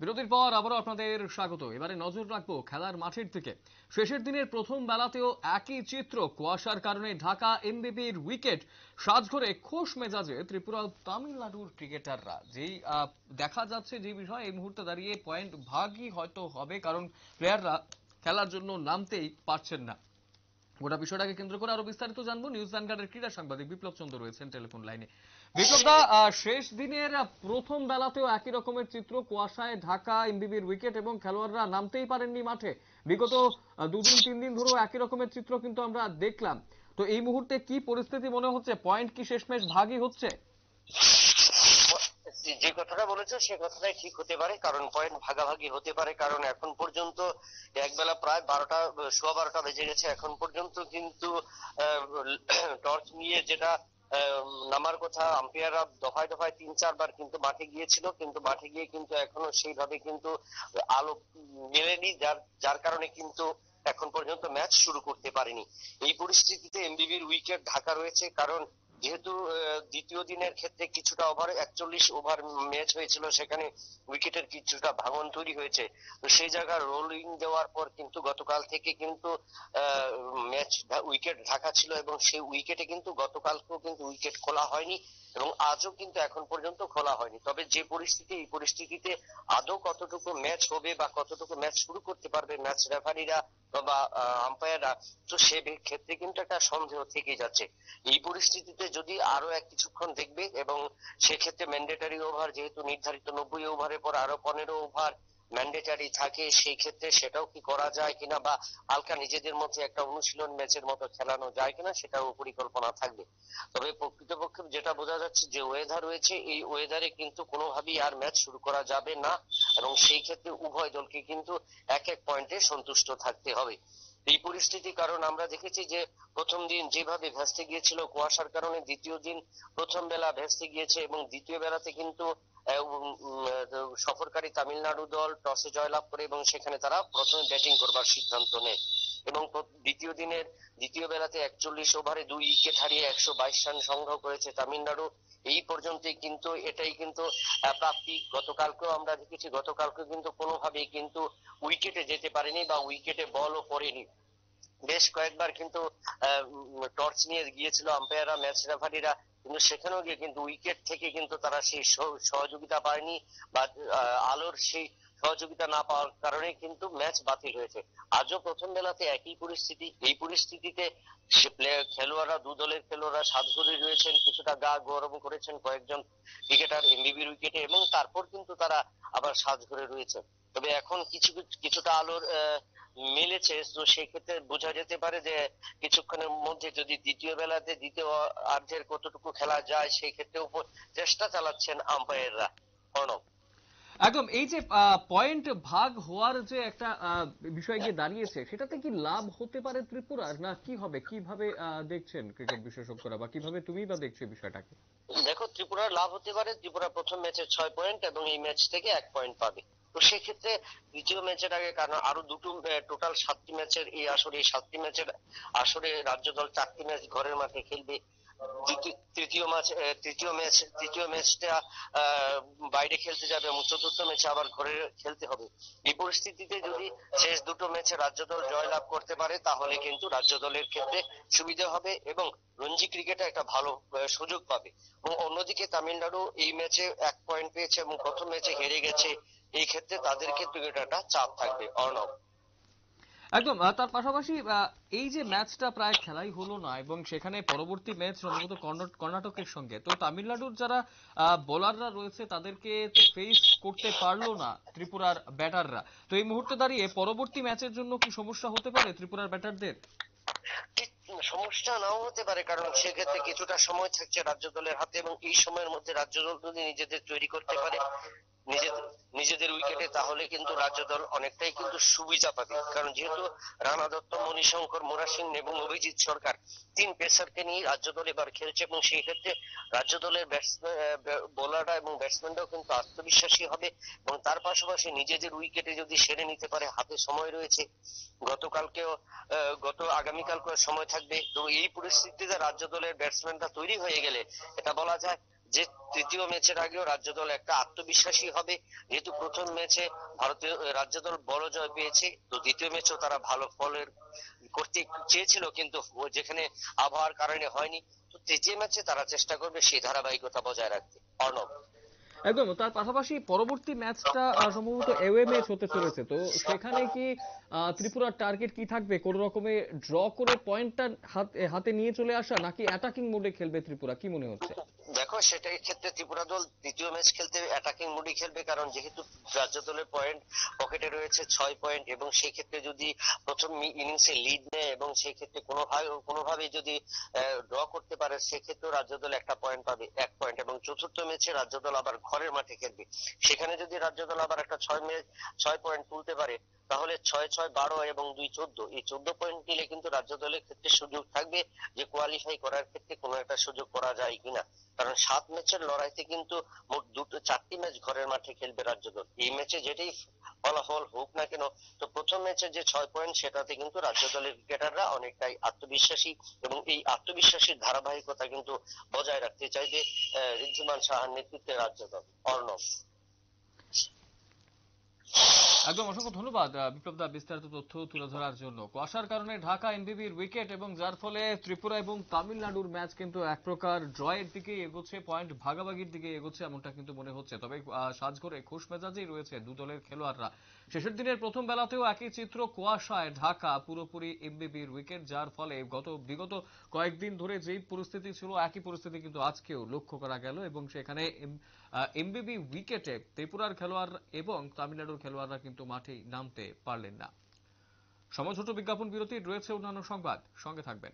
বিরতির পর আবারও আপনাদের স্বাগত। এবারে নজর রাখবো খেলার মাঠের দিকে। শেষের দিনের প্রথম বেলাতেও একই চিত্র, কুয়াশার কারণে ঢাকা এমবিবির উইকেট। সাজঘরে খোশ মেজাজে ত্রিপুরা ও তামিলনাড়ুর ক্রিকেটাররা। যেই দেখা যাচ্ছে যে বিষয় এই মুহূর্তে দাঁড়িয়ে পয়েন্ট ভাগই হয়তো হবে, কারণ প্লেয়াররা খেলার জন্য নামতেই পারছেন না। গোটা বিষয়টাকে কেন্দ্র করে আরো বিস্তারিত জানবো। নিউজ ভ্যানগার্ডের ক্রীড়া সাংবাদিক বিপ্লব চন্দ্র রয়েছেন টেলিফোন লাইনে। বিপ্লব দা, শেষ দিনের প্রথম বেলাতেও একই রকমের চিত্র, কুয়াশায় ঢাকা এমবিবির উইকেট এবং খেলোয়াড়রা নামতেই পারেননি মাঠে। বিগত দুদিন তিন দিন ধরেও একই রকমের চিত্র কিন্তু আমরা দেখলাম। তো এই মুহূর্তে কি পরিস্থিতি মনে হচ্ছে? পয়েন্ট কি শেষমেশ ভাগই হচ্ছে? যে কথাটা বলেছো সে কথাটাই ঠিক হতে পারে, কারণ পয়েন্ট ভাগাভাগি হতে পারে। কারণ এখন পর্যন্ত একবেলা প্রায় 12টা, সোয়া 12টা বেজে গেছে। এখন পর্যন্ত কিন্তু টর্চ নিয়ে যেটা নামার কথা, আম্পায়াররা দফায় দফায় 3-4 বার কিন্তু মাঠে গিয়েছিল, কিন্তু মাঠে গিয়ে কিন্তু এখনো সেইভাবে কিন্তু আলো মেলেনি, যার যার কারণে কিন্তু এখন পর্যন্ত ম্যাচ শুরু করতে পারেনি। এই পরিস্থিতিতে এমবিবির উইকেট ঢাকা রয়েছে, কারণ যেহেতু দ্বিতীয় দিনের ক্ষেত্রে কিছুটা ওভার 41 ওভার ম্যাচ হয়েছিল, সেখানে উইকেটের কিছুটা ভাঙন তৈরি হয়েছে। তো সেই জায়গায় রোলিং দেওয়ার পর কিন্তু গতকাল থেকে কিন্তু ম্যাচ উইকেট ঢাকা ছিল, এবং সেই উইকেটে কিন্তু গতকালকেও কিন্তু উইকেট খোলা হয়নি এবং আজও কিন্তু এখন পর্যন্ত খোলা হয়নি। তবে যে পরিস্থিতি, এই পরিস্থিতিতে আদৌ কতটুকু ম্যাচ হবে বা কতটুকু ম্যাচ শুরু করতে পারবে ম্যাচ রেফারিরা বা আম্পায়াররা, তো সে ক্ষেত্রে কিন্তু একটা সন্দেহ থেকে যাচ্ছে। এই পরিস্থিতিতে যদি আরো কিছুক্ষণ দেখবে, এবং সেক্ষেত্রে ম্যান্ডেটারি ওভার, যেহেতু নির্ধারিত 90 ওভারের পর আরো 15 ওভার ম্যান্ডেটারি থাকে, সেই ক্ষেত্রে সেটাও কি করা যায় কিনা, বা হালকা নিজেদের মধ্যে একটা অনুশীলন ম্যাচের মতো খেলানো যায় কিনা, সেটাও পরিকল্পনা থাকবে। তবে প্রকৃতপক্ষে যেটা বোঝা যাচ্ছে, যে ওয়েদার রয়েছে, এই ওয়েদারে কিন্তু কোনোভাবেই আর ম্যাচ শুরু করা যাবে না, এবং সেই ক্ষেত্রে উভয় দলকে কিন্তু এক এক পয়েন্টে সন্তুষ্ট থাকতে হবে। এই পরিস্থিতি, কারণ আমরা দেখেছি যে প্রথম দিন যেভাবে ভেস্তে গিয়েছিল কুয়াশার কারণে, দ্বিতীয় দিন প্রথম বেলা ভেস্তে গিয়েছে, এবং দ্বিতীয় বেলাতে কিন্তু সফরকারী তামিলনাড়ু দল টসে জয়লাভ করে এবং সেখানে তারা প্রথমে ব্যাটিং করবার সিদ্ধান্ত নেয়, এবং দ্বিতীয় বেলাতে 41 ওভারে 2 উইকেট হারিয়ে 122 রান সংগ্রহ করেছে তামিলনাড়ু। এই পর্যন্তই কিন্তু এটাই কিন্তু প্রাপ্তি। গতকালকেও আমরা দেখেছি, গতকালকে কিন্তু কোনোভাবেই কিন্তু উইকেটে যেতে পারেনি বা উইকেটে বলও করেনি। বেশ কয়েকবার কিন্তু টর্চ নিয়ে গিয়েছিল আম্পায়াররা, ম্যাচ রেফারিরা, কিন্তু সেখানেও গিয়ে কিন্তু উইকেট থেকে কিন্তু তারা সেই সহযোগিতা পায়নি, বা আলোর সেই সহযোগিতা না পাওয়ার কারণে কিন্তু ম্যাচ বাতিল হয়েছে। আজও প্রথম বেলাতে একই পরিস্থিতি। এই পরিস্থিতিতে খেলোয়াড়রা, দু দলের খেলোয়াড়রা সাজঘরে রয়েছেন, কিছুটা গা গরম করেছেন কয়েকজন ক্রিকেটার এমবিবির উইকেটে, এবং তারপর কিন্তু তারা আবার সাজঘরে রয়েছে। তবে এখন কিছুটা আলোর মিলেছে, তো সেই ক্ষেত্রে বোঝা যেতে পারে যে কিছুক্ষণের মধ্যে যদি দ্বিতীয় বেলাতে দ্বিতীয় অর্ধের কতটুকু খেলা যায়, সেই ক্ষেত্রে উপর চেষ্টা চালাচ্ছেন আম্পায়াররা। অর্ণব, একদম। এই যে পয়েন্ট ভাগ হওয়ার যে একটা বিষয় গিয়ে দাঁড়িয়েছে, সেটাতে কি লাভ হতে পারে ত্রিপুরার, না কি হবে? কিভাবে দেখছেন ক্রিকেট বিশেষজ্ঞরা, বা কিভাবে তুমি বা দেখছো এই বিষয়টাকে? দেখো, ত্রিপুরার লাভ হতে পারে। ত্রিপুরা প্রথম ম্যাচে 6 পয়েন্ট এবং এই ম্যাচ থেকে 1 পয়েন্ট পাবে। তো সেক্ষেত্রে দ্বিতীয় ম্যাচের আগে, কারণ আরো দুটো টোটাল 7টি ম্যাচের এই আসরে, এই 7টি ম্যাচের আসরে রাজ্য দল 4টি ম্যাচ ঘরের মাঠে খেলবে। তৃতীয় ম্যাচটা বাইরে খেলতে যাবে, এবং চতুর্থ ম্যাচে আবার ঘরে খেলতে হবে। এই পরিস্থিতিতে যদি শেষ দুটো ম্যাচে রাজ্য দল জয়লাভ করতে পারে, তাহলে কিন্তু রাজ্য দলের ক্ষেত্রে সুবিধা হবে এবং রঞ্জি ক্রিকেটে একটা ভালো সুযোগ পাবে। এবং অন্যদিকে তামিলনাড়ু এই ম্যাচে 1 পয়েন্ট পেয়েছে এবং প্রথম ম্যাচে হেরে গেছে। এই ক্ষেত্রে তাদের ক্ষেত্রে একটা চাপ থাকবে। অর্ণব, একদম। তার পাশাপাশি এই যে ম্যাচটা প্রায় খেলাই হলো না, এবং সেখানে পরবর্তী ম্যাচ সম্ভবত কর্ণাটকের সঙ্গে, তো তামিলনাড়ুর যারা বোলাররা রয়েছে তাদেরকে তো ফেস করতে পারলো না ত্রিপুরার ব্যাটাররা। তো এই মুহূর্তে দাঁড়িয়ে পরবর্তী ম্যাচের জন্য কি সমস্যা হতে পারে ত্রিপুরার ব্যাটারদের? সমস্যা নাও হতে পারে, কারণ সেক্ষেত্রে কিছুটা সময় থাকছে রাজ্য দলের হাতে, এবং এই সময়ের মধ্যে রাজ্য দল যদি নিজেদের তৈরি করতে পারে নিজেদের নিজেদের উইকেটে, তাহলে কিন্তু রাজ্য দল অনেকটাই কিন্তু সুবিধা পাবে। কারণ যেহেতু রানা দত্ত, মণিশঙ্কর, মোরা সিং এবং অভিজিৎ সরকার 3 পেসারকে নিয়ে রাজ্য দল এবার খেলছে, এবং সেই ক্ষেত্রে রাজ্য দলের বোলাররা এবং ব্যাটসম্যানরাও কিন্তু আত্মবিশ্বাসী হবে, এবং তার পাশাপাশি নিজেদের উইকেটে যদি সেরে নিতে পারে, হাতে সময় রয়েছে। গতকালকেও আগামীকালকেও সময় থাকবে। তো এই পরিস্থিতিতে রাজ্য দলের ব্যাটসম্যানরা তৈরি হয়ে গেলে এটা বলা যায় যে তৃতীয় ম্যাচের আগেও রাজ্য দল একটা আত্মবিশ্বাসী হবে, যেহেতু প্রথম ম্যাচে ভারতীয় রাজ্য দল বড় জয় পেয়েছে, তো দ্বিতীয় ম্যাচেও তারা ভালো ফলের করতে চেয়েছিল, কিন্তু যেখানে আবহাওয়ার কারণে হয়নি, তো তৃতীয় ম্যাচে তারা চেষ্টা করবে সেই ধারাবাহিকতা বজায় রাখতে। অর্ণব। একদম, তার পাশাপাশি পরবর্তী ম্যাচটা সম্ভবত অ্যাওয়ে ম্যাচ হতে চলেছে, তো সেখানে কি ত্রিপুরার টার্গেট কি থাকবে? কোন রকমে ড্র করে পয়েন্টটা হাতে নিয়ে চলে আসা, নাকি অ্যাটাকিং মোডে খেলবে ত্রিপুরা, কি মনে হচ্ছে? দেখো, সেটাই ক্ষেত্রে ত্রিপুরা দল দ্বিতীয় ম্যাচ খেলতে অ্যাটাকিং মোডে খেলবে, কারণ যেহেতু রাজ্য দলের পয়েন্ট পকেটে রয়েছে 6 পয়েন্ট, এবং সেই ক্ষেত্রে যদি প্রথম ইনিংসে লিড নেয় এবং সেই ক্ষেত্রে কোনোভাবে যদি ড্র করতে পারে, সেক্ষেত্রেও রাজ্য দল একটা পয়েন্ট পাবে, 1 পয়েন্ট। এবং চতুর্থ ম্যাচে রাজ্য দল আবার ঘরের মাঠে খেলবে, সেখানে যদি রাজ্য দল আবার একটা 6 পয়েন্ট তুলতে পারে, তাহলে 6-6-12 এবং 2-14, এই 14 পয়েন্ট নিলে কিন্তু রাজ্য দলের ক্ষেত্রে সুযোগ থাকবে যে কোয়ালিফাই করার ক্ষেত্রে কোনো একটা সুযোগ করা যায় কিনা। কারণ 7 ম্যাচের লড়াইতে কিন্তু মোট 4টি ম্যাচ ঘরের মাঠে খেলবে রাজ্য দল। এই ম্যাচে যেটাই ফলাফল হোক না কেন, তো প্রথম ম্যাচে যে 6 পয়েন্ট, সেটাতে কিন্তু রাজ্য দলের ক্রিকেটাররা অনেকটাই আত্মবিশ্বাসী, এবং এই আত্মবিশ্বাসীর ধারাবাহিকতা কিন্তু বজায় রাখতে চাইবে ঋদ্ধিমান সাহার নেতৃত্বে রাজ্য দল। অর্ণব। একদম, অসংখ্য ধন্যবাদ বিপ্লব দা বিস্তারিত তথ্য তুলে ধরার জন্য। কুয়াশার কারণে ঢাকা এনবিবির উইকেট, এবং যার ফলে ত্রিপুরা এবং তামিলনাড়ুর ম্যাচ কিন্তু এক প্রকার ড্রয়ের দিকে এগোচ্ছে, পয়েন্ট ভাগাভাগির দিকে এগোচ্ছে, এমনটা কিন্তু মনে হচ্ছে। তবে সাজঘরে খোশ মেজাজেই রয়েছে দু দলের খেলোয়াড়রা। শেষের দিনের প্রথম বেলাতেও একই চিত্র, কুয়াশায় ঢাকা পুরোপুরি এনবিবির উইকেট, যার ফলে বিগত কয়েকদিন ধরে যেই পরিস্থিতি ছিল, একই পরিস্থিতি কিন্তু আজকেও লক্ষ্য করা গেল, এবং সেখানে এমবিবি উইকেটে ত্রিপুরার খেলোয়াড় এবং তামিলনাড়ুর খেলোয়াড়রা কিন্তু মাঠে নামতে পারলেন না। সময় ছোট বিজ্ঞাপন বিরতি, রয়েছে অন্যান্য সংবাদ, সঙ্গে থাকবেন।